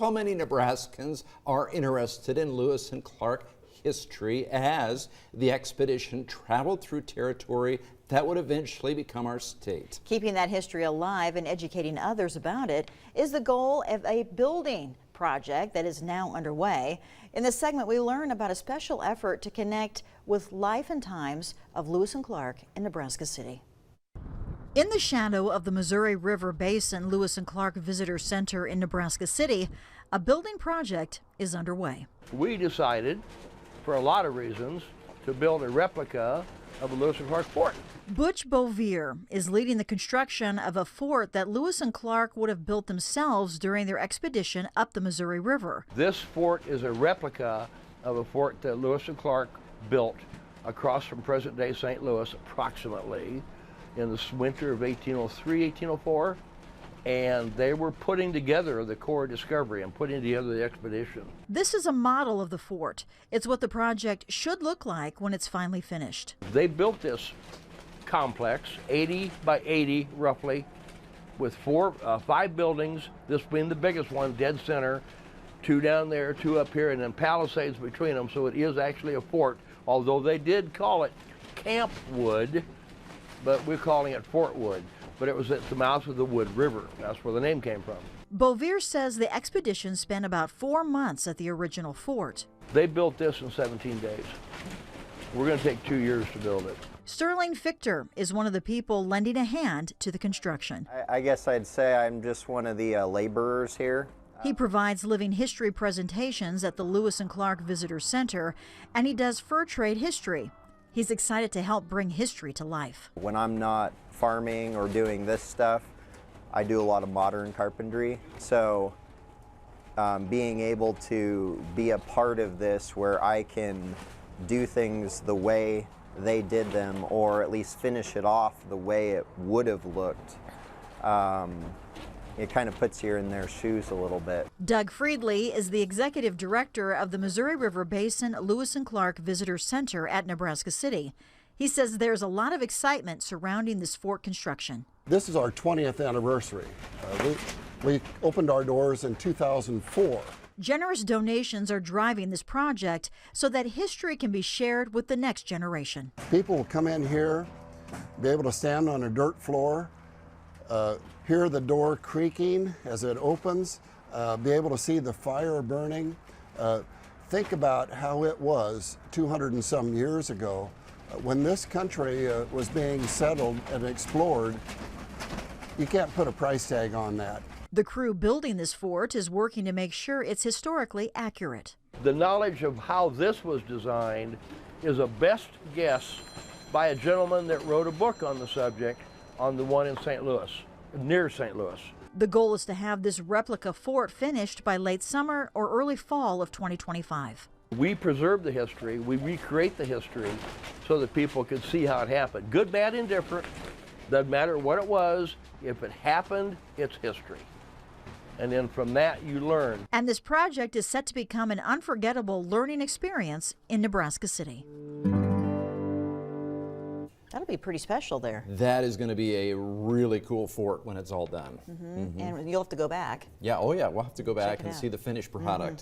while many Nebraskans are interested in Lewis and Clark history as the expedition traveled through territory that would eventually become our state. Keeping that history alive and educating others about it is the goal of a building project that is now underway. In this segment, we learn about a special effort to connect with life and times of Lewis and Clark in Nebraska City. In the shadow of the Missouri River Basin Lewis and Clark Visitor Center in Nebraska City, a building project is underway. We decided, for a lot of reasons, to build a replica of the Lewis and Clark fort. Butch Bovier is leading the construction of a fort that Lewis and Clark would have built themselves during their expedition up the Missouri River. This fort is a replica of a fort that Lewis and Clark built across from present-day St. Louis approximately in the winter of 1803, 1804. And they were putting together the core discovery and putting together the expedition. This is a model of the fort. It's what the project should look like when it's finally finished. They built this complex, 80 by 80 roughly, with 5 buildings, this being the biggest one, dead center, 2 down there, 2 up here, and then palisades between them, so it is actually a fort, although they did call it Camp Wood, but we're calling it Fort Wood. But it was at the mouth of the Wood River. That's where the name came from. Bovier says the expedition spent about 4 months at the original fort. They built this in 17 days. We're going to take 2 years to build it. Sterling Fichter is one of the people lending a hand to the construction. I guess I'd say I'm just one of the laborers here. He provides living history presentations at the Lewis and Clark Visitor Center, and he does fur trade history. He's excited to help bring history to life. When I'm not farming or doing this stuff, I do a lot of modern carpentry. So being able to be a part of this where I can do things the way they did them, or at least finish it off the way it would have looked, it kind of puts you in their shoes a little bit. Doug Friedley is the executive director of the Missouri River Basin Lewis and Clark Visitor Center at Nebraska City. He says there's a lot of excitement surrounding this fort construction. This is our 20th anniversary. We opened our doors in 2004. Generous donations are driving this project so that history can be shared with the next generation. People will come in here, be able to stand on a dirt floor, hear the door creaking as it opens, be able to see the fire burning. Think about how it was 200 and some years ago when this country was being settled and explored. You can't put a price tag on that. The crew building this fort is working to make sure it's historically accurate. The knowledge of how this was designed is a best guess by a gentleman that wrote a book on the subject on the one in St. Louis, near St. Louis. The goal is to have this replica fort finished by late summer or early fall of 2025. We preserve the history, we recreate the history so that people can see how it happened. Good, bad, indifferent, doesn't matter what it was. If it happened, it's history. And then from that, you learn. And this project is set to become an unforgettable learning experience in Nebraska City. That'll be pretty special there. That is going to be a really cool fort when it's all done. And you'll have to go back. Yeah, oh yeah, we'll have to go back and see the finished product.